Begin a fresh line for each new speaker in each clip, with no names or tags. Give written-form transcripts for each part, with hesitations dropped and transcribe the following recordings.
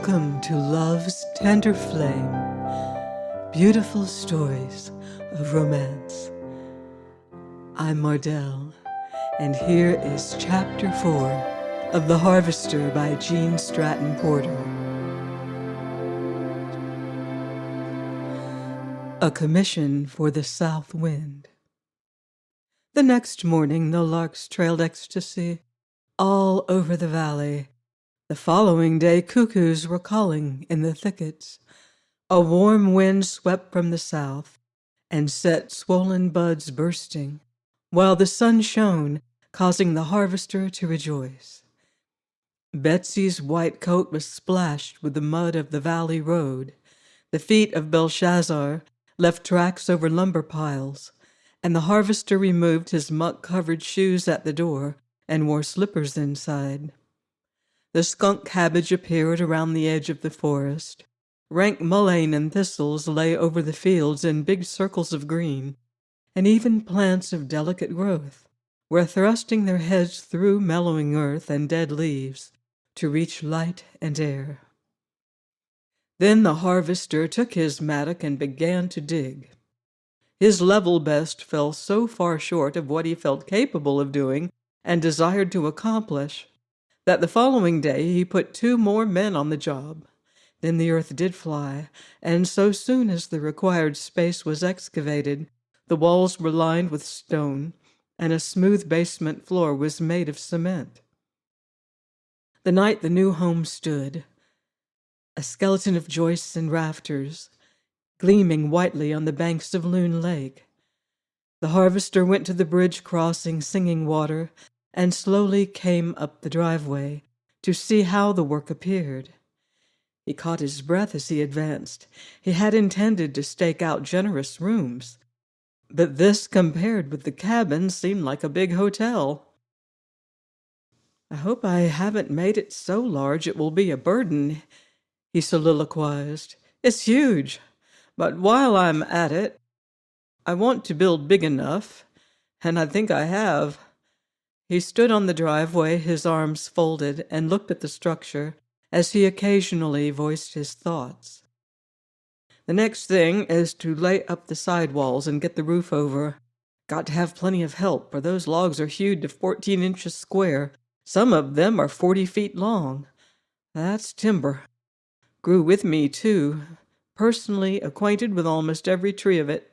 Welcome to Love's Tender Flame, beautiful stories of romance. I'm Mardell, and here is Chapter 4 of The Harvester by Gene Stratton Porter. A commission for the south wind. The next morning the larks trailed ecstasy all over the valley. The following day cuckoos were calling in the thickets. A warm wind swept from the south and set swollen buds bursting, while the sun shone, causing the harvester to rejoice. Betsy's white coat was splashed with the mud of the valley road. The feet of Belshazzar left tracks over lumber piles, and the harvester removed his muck-covered shoes at the door and wore slippers inside. The skunk cabbage appeared around the edge of the forest. Rank mullein and thistles lay over the fields in big circles of green, and even plants of delicate growth were thrusting their heads through mellowing earth and dead leaves to reach light and air. Then the harvester took his mattock and began to dig. His level best fell so far short of what he felt capable of doing and desired to accomplish that the following day he put 2 more men on the job. Then the earth did fly, and so soon as the required space was excavated, the walls were lined with stone, and a smooth basement floor was made of cement. The night the new home stood, a skeleton of joists and rafters, gleaming whitely on the banks of Loon Lake. The harvester went to the bridge crossing Singing Water and slowly came up the driveway to see how the work appeared. He caught his breath as he advanced. He had intended to stake out generous rooms, but this, compared with the cabin, seemed like a big hotel. "I hope I haven't made it so large it will be a burden," he soliloquized. "It's huge, but while I'm at it, I want to build big enough, and I think I have." He stood on the driveway, his arms folded, and looked at the structure as he occasionally voiced his thoughts. "The next thing is to lay up the sidewalls and get the roof over. Got to have plenty of help, for those logs are hewed to 14 inches square. Some of them are 40 feet long. That's timber. Grew with me, too. Personally acquainted with almost every tree of it.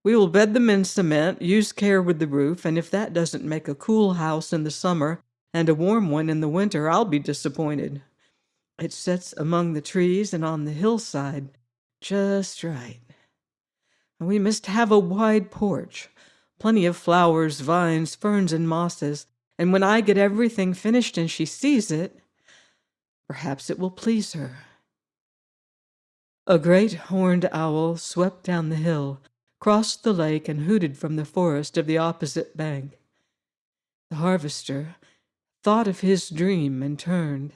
We will bed them in cement, use care with the roof, and if that doesn't make a cool house in the summer and a warm one in the winter, I'll be disappointed. It sits among the trees and on the hillside just right. And we must have a wide porch, plenty of flowers, vines, ferns, and mosses, and when I get everything finished and she sees it, perhaps it will please her." A great horned owl swept down the hill, crossed the lake, and hooted from the forest of the opposite bank. The harvester thought of his dream and turned.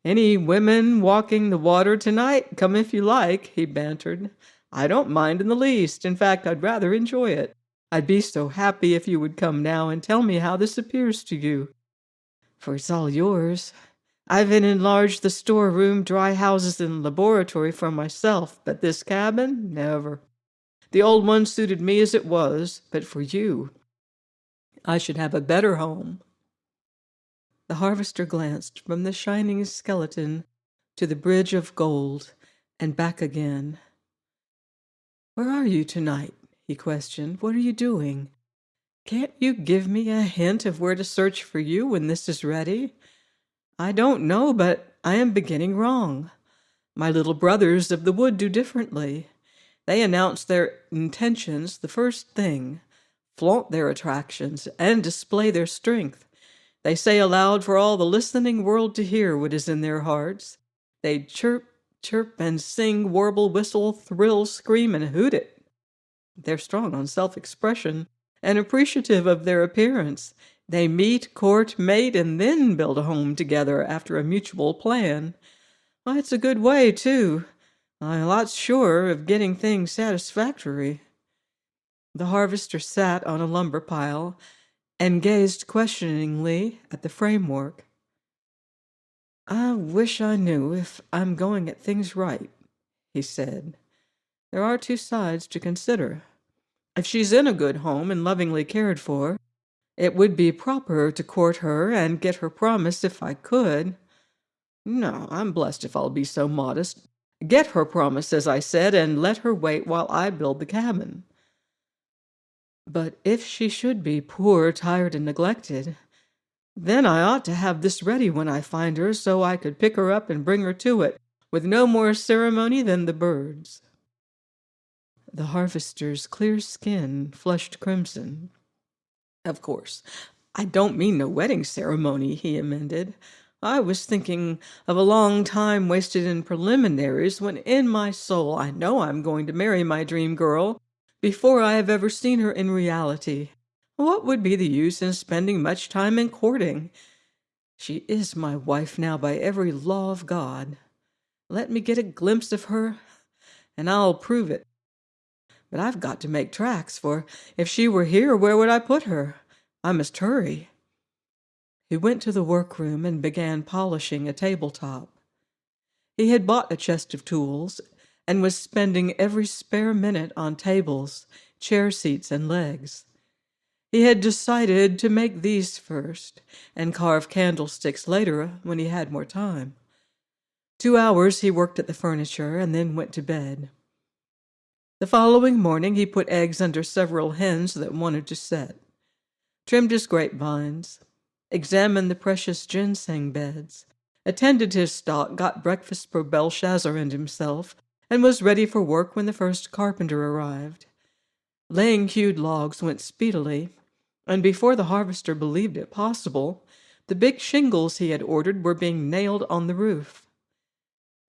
"Any women walking the water tonight? Come if you like," he bantered. "I don't mind in the least. In fact, I'd rather enjoy it. I'd be so happy if you would come now and tell me how this appears to you. For it's all yours. I've enlarged the storeroom, dry houses, and laboratory for myself, but this cabin, never. The old one suited me as it was, but for you, I should have a better home." The harvester glanced from the shining skeleton to the bridge of gold and back again. "Where are you tonight?" he questioned. "What are you doing? Can't you give me a hint of where to search for you when this is ready? I don't know, but I am beginning wrong. My little brothers of the wood do differently. They announce their intentions the first thing, flaunt their attractions, and display their strength. They say aloud for all the listening world to hear what is in their hearts. They chirp, chirp, and sing, warble, whistle, thrill, scream, and hoot it. They're strong on self-expression and appreciative of their appearance. They meet, court, mate, and then build a home together after a mutual plan. Why, it's a good way, too. I'm a lot surer of getting things satisfactory." The harvester sat on a lumber pile and gazed questioningly at the framework. "I wish I knew if I'm going at things right," he said. "There are two sides to consider. If she's in a good home and lovingly cared for, it would be proper to court her and get her promise if I could. No, I'm blessed if I'll be so modest. Get her promise, as I said, and let her wait while I build the cabin. But if she should be poor, tired, and neglected, then I ought to have this ready when I find her, so I could pick her up and bring her to it, with no more ceremony than the birds." The harvester's clear skin flushed crimson. "Of course, I don't mean no wedding ceremony," he amended. "I was thinking of a long time wasted in preliminaries when in my soul I know I'm going to marry my dream girl before I have ever seen her in reality. What would be the use in spending much time in courting? She is my wife now by every law of God. Let me get a glimpse of her, and I'll prove it. But I've got to make tracks, for if she were here, where would I put her? I must hurry." He went to the workroom and began polishing a tabletop. He had bought a chest of tools and was spending every spare minute on tables, chair seats, and legs. He had decided to make these first and carve candlesticks later when he had more time. 2 hours he worked at the furniture and then went to bed. The following morning he put eggs under several hens that wanted to set, trimmed his grapevines, examined the precious ginseng beds, attended his stock, got breakfast for Belshazzar and himself, and was ready for work when the first carpenter arrived. Laying hewed logs went speedily, and before the harvester believed it possible, the big shingles he had ordered were being nailed on the roof.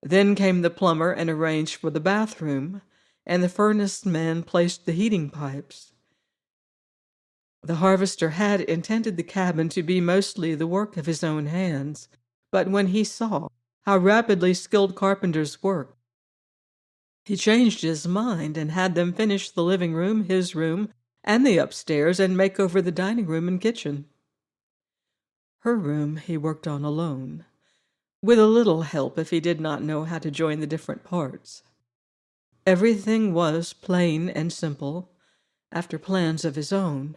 Then came the plumber and arranged for the bathroom, and the furnace man placed the heating pipes. The harvester had intended the cabin to be mostly the work of his own hands, but when he saw how rapidly skilled carpenters worked, he changed his mind and had them finish the living room, his room, and the upstairs, and make over the dining room and kitchen. Her room he worked on alone, with a little help if he did not know how to join the different parts. Everything was plain and simple, after plans of his own,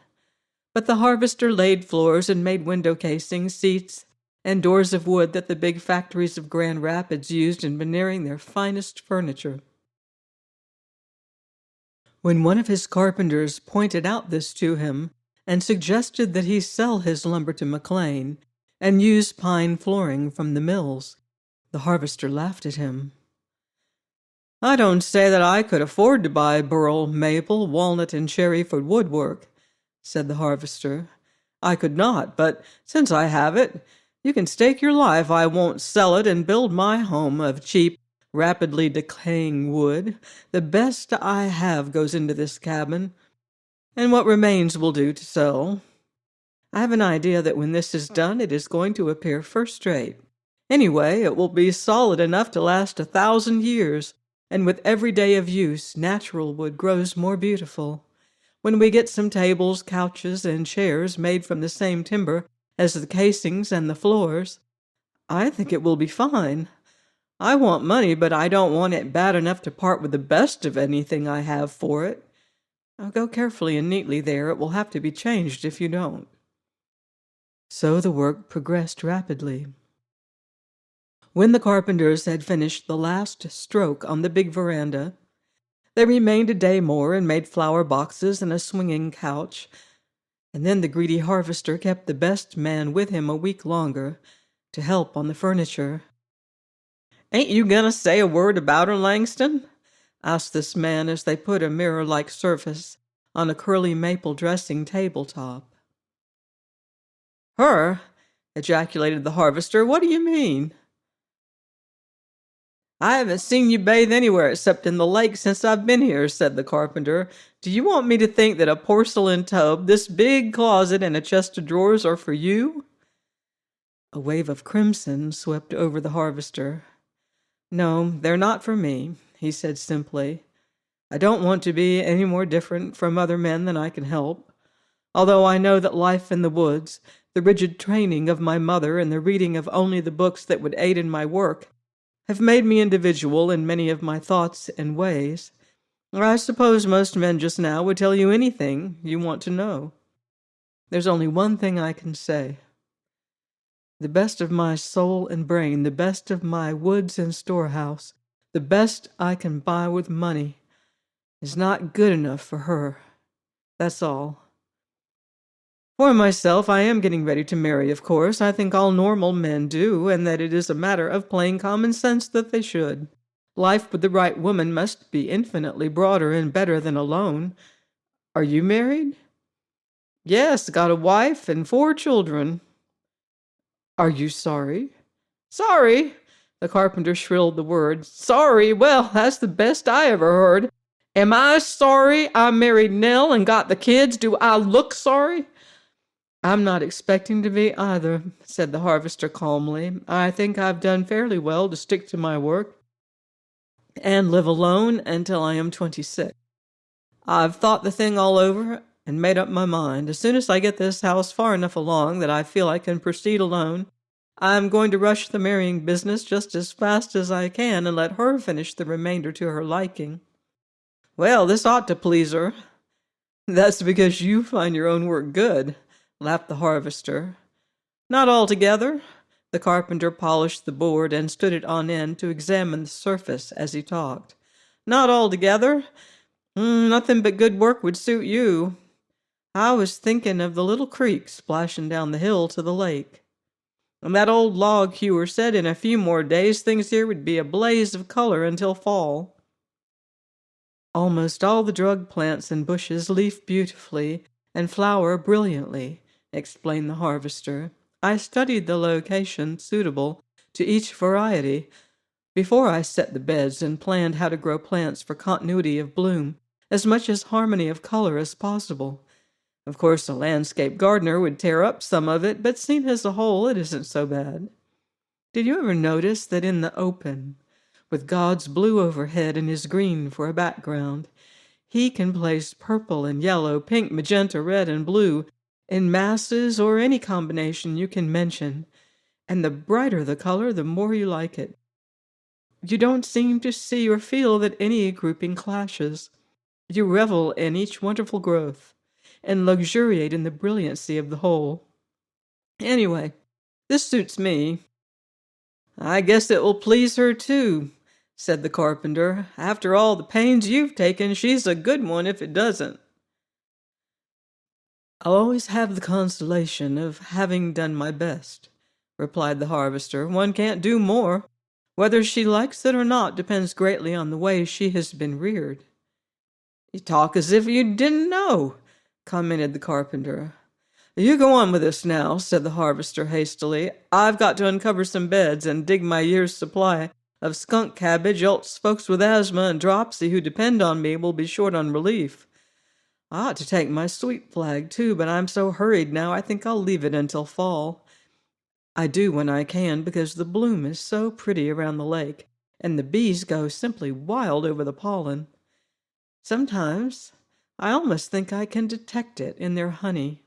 but the harvester laid floors and made window casings, seats, and doors of wood that the big factories of Grand Rapids used in veneering their finest furniture. When one of his carpenters pointed out this to him and suggested that he sell his lumber to McLean and use pine flooring from the mills, the harvester laughed at him. "I don't say that I could afford to buy burl, maple, walnut, and cherry for woodwork," said the harvester. "I could not, but since I have it, you can stake your life I won't sell it and build my home of cheap, rapidly decaying wood. The best I have goes into this cabin, and what remains will do to sell. I have an idea that when this is done, it is going to appear first-rate. Anyway, it will be solid enough to last 1,000 years, and with every day of use, natural wood grows more beautiful. When we get some tables, couches, and chairs made from the same timber as the casings and the floors, I think it will be fine. I want money, but I don't want it bad enough to part with the best of anything I have for it. Now go carefully and neatly there. It will have to be changed if you don't." So the work progressed rapidly. When the carpenters had finished the last stroke on the big veranda, they remained a day more and made flower boxes and a swinging couch, and then the greedy harvester kept the best man with him a week longer to help on the furniture. "Ain't you gonna say a word about her, Langston?" asked this man as they put a mirror-like surface on a curly maple dressing tabletop. "Her?" ejaculated the harvester. "What do you mean?" "I haven't seen you bathe anywhere except in the lake since I've been here," said the carpenter. "Do you want me to think that a porcelain tub, this big closet, and a chest of drawers are for you?" A wave of crimson swept over the harvester. "No, they're not for me," he said simply. "I don't want to be any more different from other men than I can help, although I know that life in the woods, The rigid training of my mother and the reading of only the books that would aid in my work have made me individual in many of my thoughts and ways. I suppose most men just now would tell you anything you want to know. There's only one thing I can say. The best of my soul and brain, the best of my woods and storehouse, the best I can buy with money, is not good enough for her. That's all. For myself, I am getting ready to marry, of course. I think all normal men do, and that it is a matter of plain common sense that they should. Life with the right woman must be infinitely broader and better than alone. Are you married? Yes, got a wife and 4 children. Are you sorry? Sorry? The carpenter shrilled the word. Sorry? Well, that's the best I ever heard. Am I sorry I married Nell and got the kids? Do I look sorry? I'm not expecting to be either, said the harvester calmly. I think I've done fairly well to stick to my work and live alone until I am 26. I've thought the thing all over and made up my mind. As soon as I get this house far enough along that I feel I can proceed alone, I'm going to rush the marrying business just as fast as I can and let her finish the remainder to her liking. Well, this ought to please her. That's because you find your own work good, laughed the harvester. Not altogether. The carpenter polished the board and stood it on end to examine the surface as he talked. Not altogether. Nothing but good work would suit you. I was thinking of the little creek splashing down the hill to the lake. And that old log hewer said in a few more days things here would be a blaze of color until fall. Almost all the drug plants and bushes leaf beautifully and flower brilliantly, explained the harvester. I studied the location suitable to each variety before I set the beds and planned how to grow plants for continuity of bloom, as much as harmony of color as possible. Of course, a landscape gardener would tear up some of it, but seen as a whole, it isn't so bad. Did you ever notice that in the open, with God's blue overhead and his green for a background, he can place purple and yellow, pink, magenta, red, and blue in masses or any combination you can mention, and the brighter the color, the more you like it. You don't seem to see or feel that any grouping clashes. You revel in each wonderful growth and luxuriate in the brilliancy of the whole. Anyway, this suits me. I guess it will please her, too, said the carpenter. After all the pains you've taken, she's a good one if it doesn't. I'll always have the consolation of having done my best, replied the harvester. One can't do more. Whether she likes it or not depends greatly on the way she has been reared. You talk as if you didn't know, commented the carpenter. You go on with this now, said the harvester hastily. I've got to uncover some beds and dig my year's supply of skunk cabbage, else folks with asthma and dropsy who depend on me will be short on relief. I ought to take my sweet flag, too, but I'm so hurried now I think I'll leave it until fall. I do when I can, because the bloom is so pretty around the lake, and the bees go simply wild over the pollen. Sometimes I almost think I can detect it in their honey.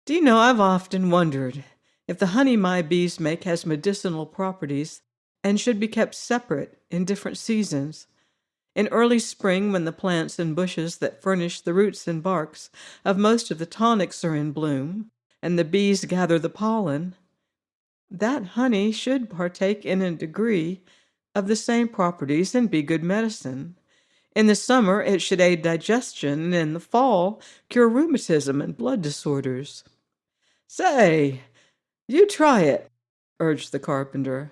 Do you know, I've often wondered if the honey my bees make has medicinal properties and should be kept separate in different seasons. In early spring, when the plants and bushes that furnish the roots and barks of most of the tonics are in bloom, and the bees gather the pollen, that honey should partake in a degree of the same properties and be good medicine. In the summer, it should aid digestion, and in the fall, cure rheumatism and blood disorders. Say, you try it, urged the carpenter.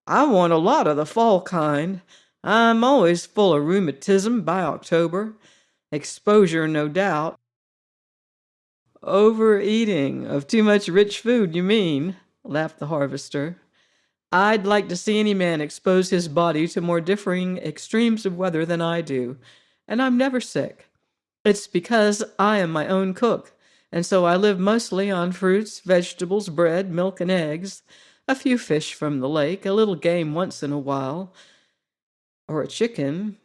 I want a lot of the fall kind. I'm always full of rheumatism by October. Exposure, no doubt. Overeating of too much rich food, you mean, laughed the harvester. I'd like to see any man expose his body to more differing extremes of weather than I do, and I'm never sick. It's because I am my own cook, and so I live mostly on fruits, vegetables, bread, milk, and eggs, a few fish from the lake, a little game once in a while, or a chicken,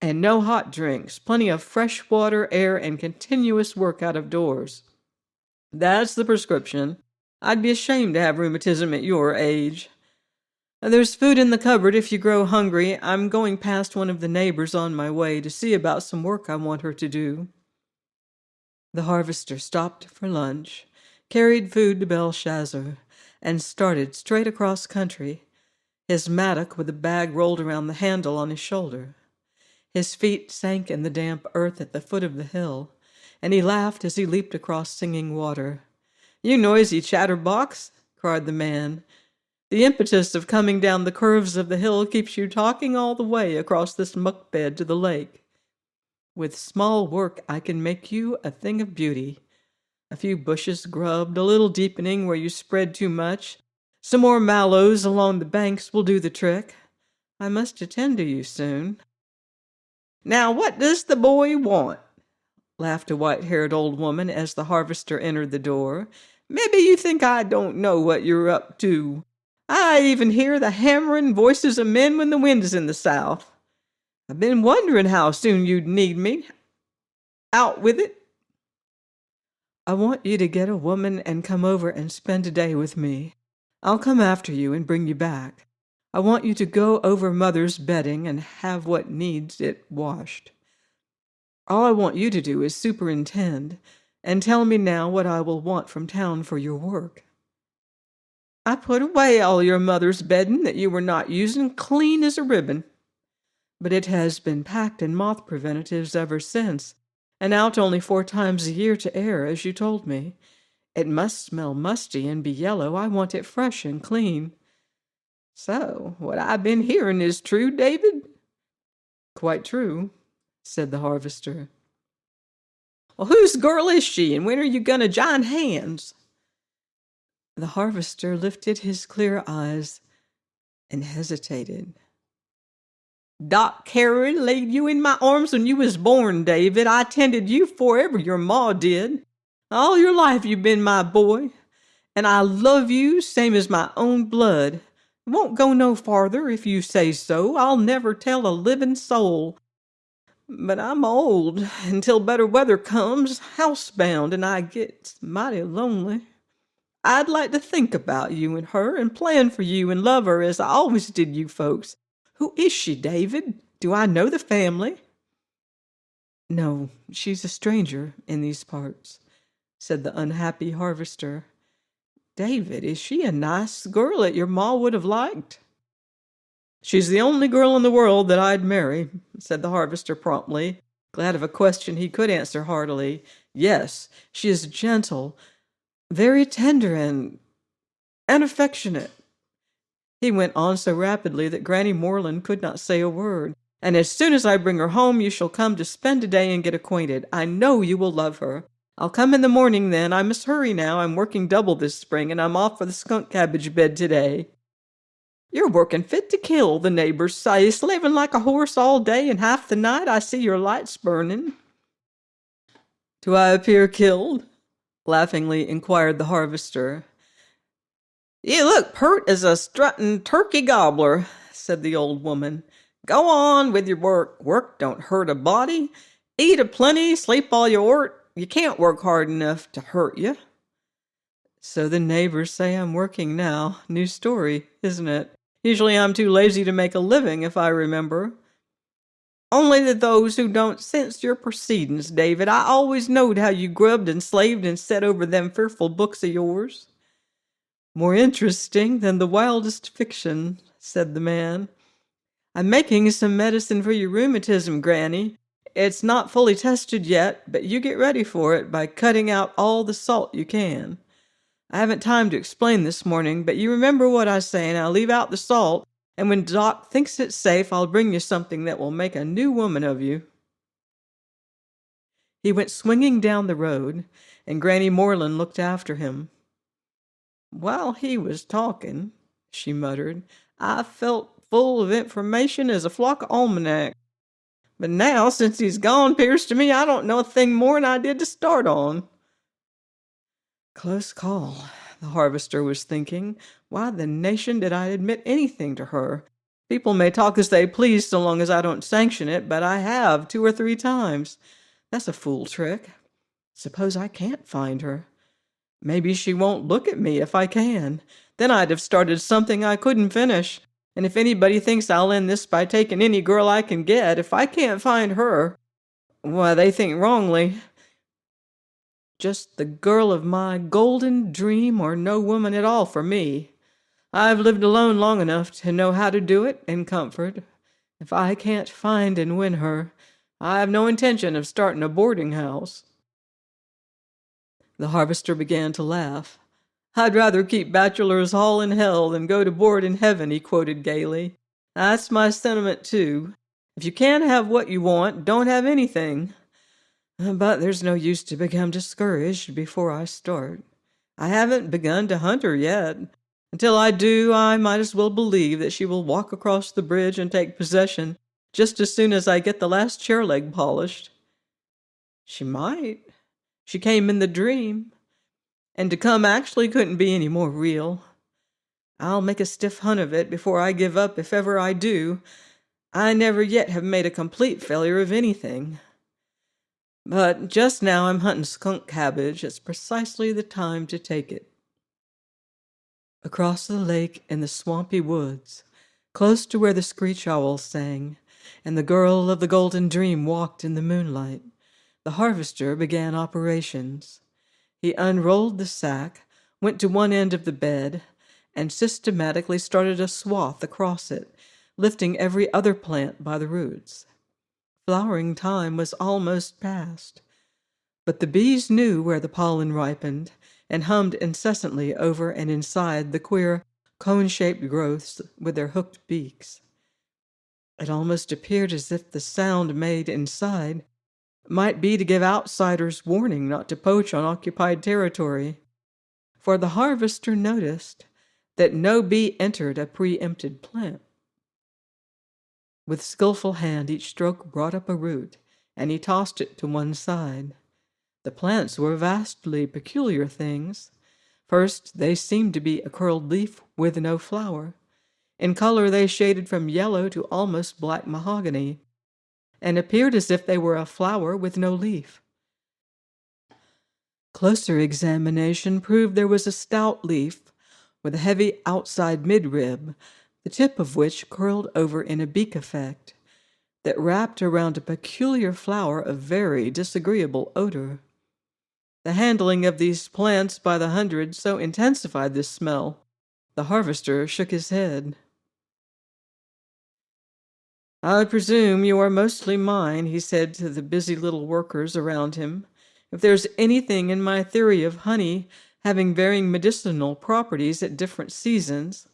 and no hot drinks, plenty of fresh water, air, and continuous work out of doors. That's the prescription. I'd be ashamed to have rheumatism at your age. There's food in the cupboard if you grow hungry. I'm going past one of the neighbors on my way to see about some work I want her to do." The harvester stopped for lunch, carried food to Belshazzar, and started straight across country, his mattock with a bag rolled around the handle on his shoulder. His feet sank in the damp earth at the foot of the hill, and he laughed as he leaped across Singing Water. "You noisy chatterbox," cried the man. "The impetus of coming down the curves of the hill keeps you talking all the way across this muck bed to the lake. With small work I can make you a thing of beauty. A few bushes grubbed, a little deepening where you spread too much, some more mallows along the banks will do the trick. I must attend to you soon." "Now what does the boy want?" laughed a white-haired old woman as the harvester entered the door. "Maybe you think I don't know what you're up to. I even hear the hammering voices of men when the wind is in the south. I've been wondering how soon you'd need me. Out with it." "I want you to get a woman and come over and spend a day with me. I'll come after you and bring you back. I want you to go over Mother's bedding and have what needs it washed. All I want you to do is superintend and tell me now what I will want from town for your work." "I put away all your mother's bedding that you were not using clean as a ribbon." "But it has been packed in moth preventives ever since, and out only 4 times a year to air, as you told me. It must smell musty and be yellow. I want it fresh and clean." "So, what I've been hearing is true, David?" "Quite true," said the harvester. "Well, whose girl is she, and when are you going to join hands?" The harvester lifted his clear eyes and hesitated. "Doc Carey laid you in my arms when you was born, David. I tended you 'fore ever your ma did. All your life you've been my boy, and I love you same as my own blood. It won't go no farther if you say so. I'll never tell a living soul. But I'm old, until better weather comes, housebound, and I get mighty lonely. I'd like to think about you and her and plan for you and love her as I always did you folks. Who is she, David? Do I know the family?" "No, she's a stranger in these parts," said the unhappy harvester. "David, is she a nice girl that your ma would have liked?" "She's the only girl in the world that I'd marry," said the harvester promptly, glad of a question he could answer heartily. "Yes, she is gentle, very tender and affectionate." He went on so rapidly that Granny Moreland could not say a word. "And as soon as I bring her home, you shall come to spend a day and get acquainted. I know you will love her. I'll come in the morning then. I must hurry now. I'm working double this spring, and I'm off for the skunk cabbage bed today." "You're working fit to kill, the neighbors say, slaving like a horse all day, and half the night I see your lights burning." "Do I appear killed?" laughingly inquired the harvester. "You look pert as a strutting turkey gobbler," said the old woman. "Go on with your work. Work don't hurt a body. Eat a plenty, sleep all you ort. You can't work hard enough to hurt you." "So the neighbors say I'm working now. New story, isn't it? Usually I'm too lazy to make a living, if I remember." "Only to those who don't sense your proceedings, David. I always knowed how you grubbed and slaved and set over them fearful books of yours." "More interesting than the wildest fiction," said the man. "I'm making some medicine for your rheumatism, Granny. It's not fully tested yet, but you get ready for it by cutting out all the salt you can. I haven't time to explain this morning, but you remember what I say, and I'll leave out the salt, and when Doc thinks it's safe, I'll bring you something that will make a new woman of you." He went swinging down the road, and Granny Moreland looked after him. "While he was talking," she muttered, "I felt full of information as a flock of almanac. But now, since he's gone, 'pears to me I don't know a thing more'n I did to start on." Close call, the harvester was thinking. Why the nation did I admit anything to her? People may talk as they please so long as I don't sanction it, but I have 2 or 3 times. That's a fool trick. Suppose I can't find her. Maybe she won't look at me if I can. Then I'd have started something I couldn't finish. And if anybody thinks I'll end this by taking any girl I can get, if I can't find her, why, they think wrongly. Just the girl of my golden dream or no woman at all for me. I've lived alone long enough to know how to do it in comfort. If I can't find and win her, I have no intention of starting a boarding house." The harvester began to laugh. "I'd rather keep bachelor's hall in hell than go to board in heaven," he quoted gaily. "That's my sentiment, too. If you can't have what you want, don't have anything. But there's no use to become discouraged before I start. I haven't begun to hunt her yet. Until I do, I might as well believe that she will walk across the bridge and take possession just as soon as I get the last chair leg polished." She might. She came in the dream. And to come actually couldn't be any more real. I'll make a stiff hunt of it before I give up if ever I do. I never yet have made a complete failure of anything. But just now I'm hunting skunk cabbage. It's precisely the time to take it. Across the lake in the swampy woods, close to where the screech owl sang, and the girl of the golden dream walked in the moonlight, the harvester began operations. He unrolled the sack, went to one end of the bed, and systematically started a swath across it, lifting every other plant by the roots. Flowering time was almost past, but the bees knew where the pollen ripened and hummed incessantly over and inside the queer, cone-shaped growths with their hooked beaks. It almost appeared as if the sound made inside might be to give outsiders warning not to poach on occupied territory, for the harvester noticed that no bee entered a preempted plant. With skillful hand, each stroke brought up a root, and he tossed it to one side. The plants were vastly peculiar things. First, they seemed to be a curled leaf with no flower. In color, they shaded from yellow to almost black mahogany, and appeared as if they were a flower with no leaf. Closer examination proved there was a stout leaf with a heavy outside midrib, the tip of which curled over in a beak effect that wrapped around a peculiar flower of very disagreeable odor. The handling of these plants by the hundred so intensified this smell, the harvester shook his head. "I presume you are mostly mine," he said to the busy little workers around him. "If there's anything in my theory of honey having varying medicinal properties at different seasons,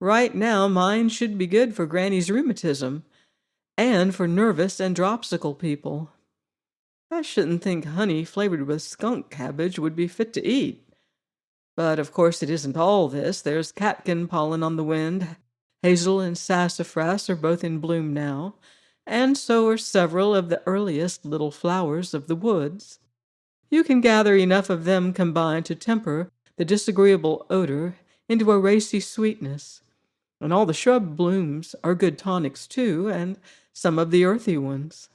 right now mine should be good for Granny's rheumatism and for nervous and dropsical people. I shouldn't think honey flavored with skunk cabbage would be fit to eat. But of course it isn't all this. There's catkin pollen on the wind. Hazel and sassafras are both in bloom now, and so are several of the earliest little flowers of the woods. You can gather enough of them combined to temper the disagreeable odor into a racy sweetness. And all the shrub blooms are good tonics, too, and some of the earthy ones.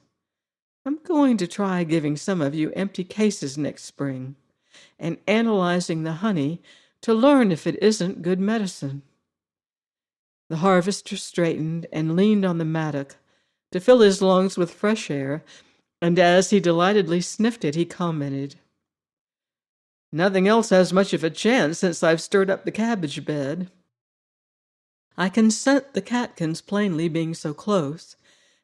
I'm going to try giving some of you empty cases next spring and analyzing the honey to learn if it isn't good medicine." The harvester straightened and leaned on the mattock to fill his lungs with fresh air, and as he delightedly sniffed it, he commented, "Nothing else has much of a chance since I've stirred up the cabbage bed. I can scent the catkins plainly being so close,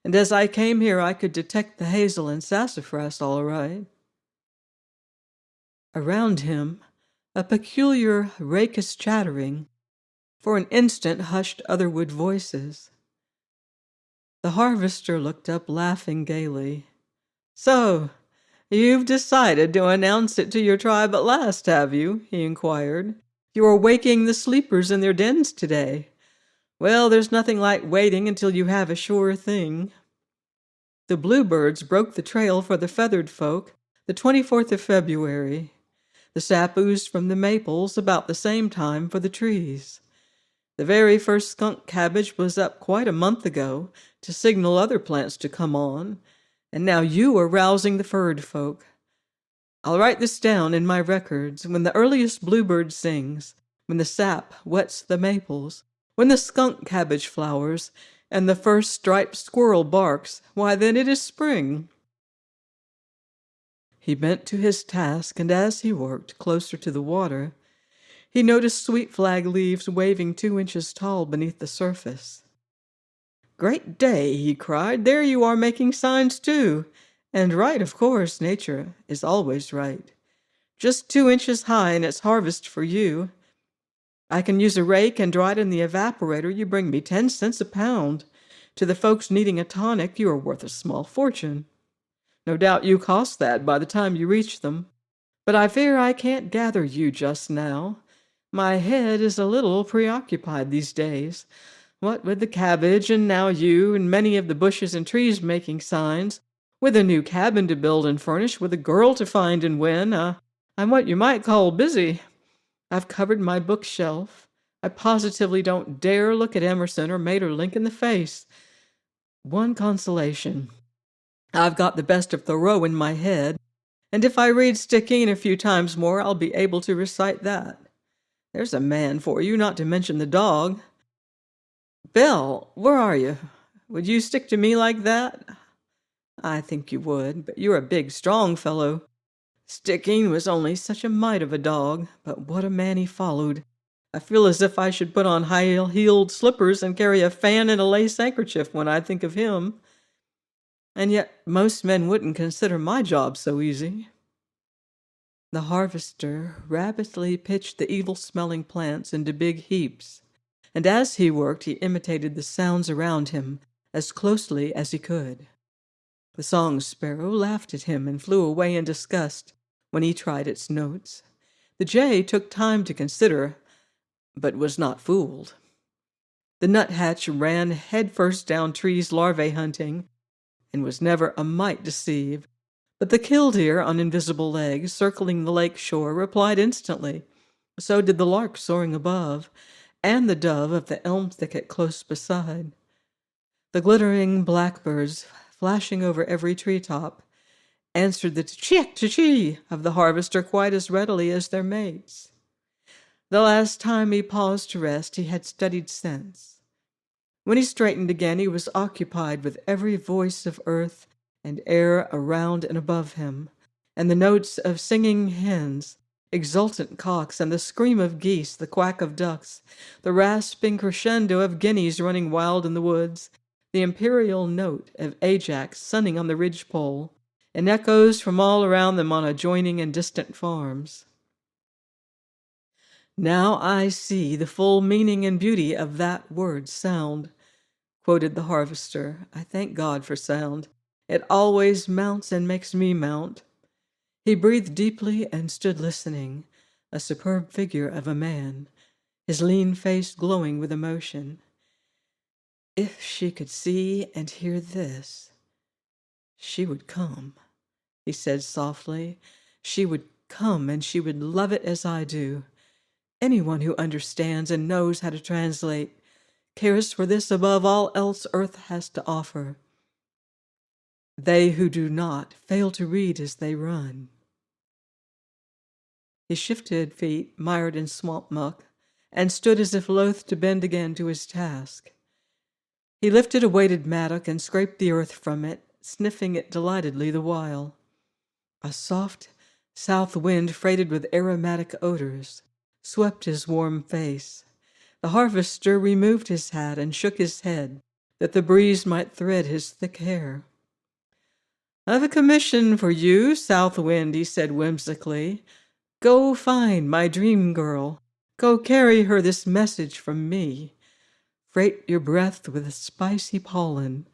and as I came here I could detect the hazel and sassafras all right." Around him, a peculiar raucous chattering for an instant hushed otherwood voices. The harvester looked up, laughing gaily. "So, you've decided to announce it to your tribe at last, have you?" he inquired. "You are waking the sleepers in their dens today. Well, there's nothing like waiting until you have a sure thing. The bluebirds broke the trail for the feathered folk the 24th of February. The sap oozed from the maples about the same time for the trees. The very first skunk cabbage was up quite a month ago to signal other plants to come on, and now you are rousing the furred folk. I'll write this down in my records. When the earliest bluebird sings, when the sap wets the maples, when the skunk cabbage flowers, and the first striped squirrel barks, why then it is spring." He bent to his task, and as he worked closer to the water, he noticed sweet flag leaves waving 2 inches tall beneath the surface. "Great day!" he cried. "There you are making signs too. And right, of course, nature is always right. Just 2 inches high and it's harvest for you. I can use a rake and dry it in the evaporator. You bring me 10 cents a pound. To the folks needing a tonic, you are worth a small fortune. No doubt you cost that by the time you reach them. But I fear I can't gather you just now. My head is a little preoccupied these days. What with the cabbage, and now you, and many of the bushes and trees making signs, with a new cabin to build and furnish, with a girl to find and win, I'm what you might call busy. I've covered my bookshelf. I positively don't dare look at Emerson or Maeterlinck in the face. One consolation: I've got the best of Thoreau in my head, and if I read Stickeen a few times more, I'll be able to recite that. There's a man for you, not to mention the dog. Belle, where are you? Would you stick to me like that?" "I think you would, but you're a big, strong fellow. Stickeen was only such a mite of a dog, but what a man he followed. I feel as if I should put on high-heeled slippers and carry a fan and a lace handkerchief when I think of him. And yet most men wouldn't consider my job so easy." The harvester rapidly pitched the evil-smelling plants into big heaps, and as he worked he imitated the sounds around him as closely as he could. The song sparrow laughed at him and flew away in disgust when he tried its notes. The jay took time to consider, but was not fooled. The nuthatch ran headfirst down trees larvae hunting, and was never a mite deceived. But the killdeer on invisible legs, circling the lake shore, replied instantly. So did the lark soaring above, and the dove of the elm thicket close beside. The glittering blackbirds, flashing over every treetop, answered the tchee of the harvester quite as readily as their mates. The last time he paused to rest, he had studied sense. When he straightened again, he was occupied with every voice of earth and air around and above him, and the notes of singing hens, exultant cocks, and the scream of geese, the quack of ducks, the rasping crescendo of guineas running wild in the woods, the imperial note of Ajax sunning on the ridgepole, and echoes from all around them on adjoining and distant farms. "Now I see the full meaning and beauty of that word sound," quoted the harvester. "I thank God for sound. It always mounts and makes me mount." He breathed deeply and stood listening, a superb figure of a man, his lean face glowing with emotion. If she could see and hear this, she would come, he said softly. She would come, and she would love it as I do. Anyone who understands and knows how to translate cares for this above all else earth has to offer. They who do not fail to read as they run. He shifted feet, mired in swamp muck, and stood as if loath to bend again to his task. He lifted a weighted mattock and scraped the earth from it, sniffing it delightedly the while. A soft south wind freighted with aromatic odors swept his warm face. The harvester removed his hat and shook his head, that the breeze might thread his thick hair. "I've a commission for you, South Wind," he said whimsically. "Go find my dream girl. Go carry her this message from me. Freight your breath with spicy pollen,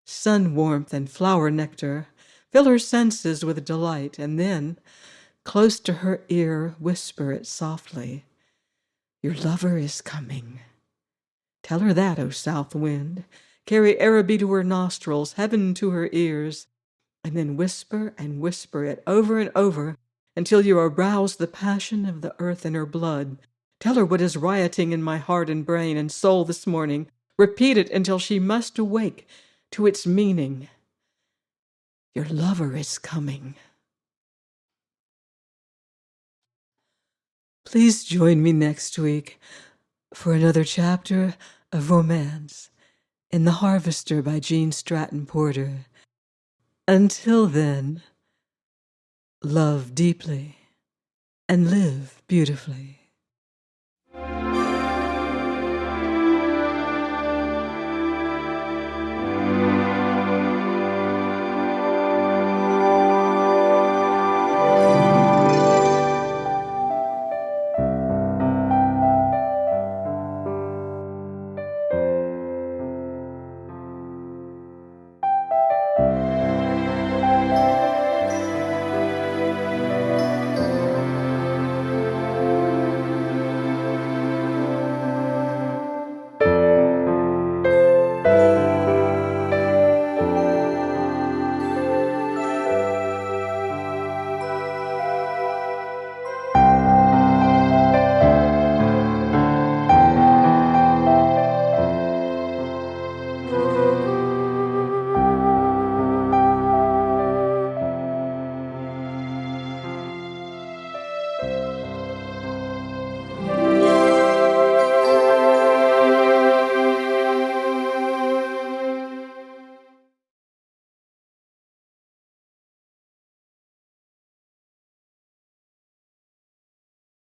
sun warmth and flower nectar. Fill her senses with delight, and then, close to her ear, whisper it softly. Your lover is coming. Tell her that, O South Wind. Carry Araby to her nostrils, heaven to her ears, and then whisper and whisper it over and over until you arouse the passion of the earth in her blood. Tell her what is rioting in my heart and brain and soul this morning. Repeat it until she must awake to its meaning. Your lover is coming." Please join me next week for another chapter of romance in The Harvester by Gene Stratton Porter. Until then, love deeply and live beautifully.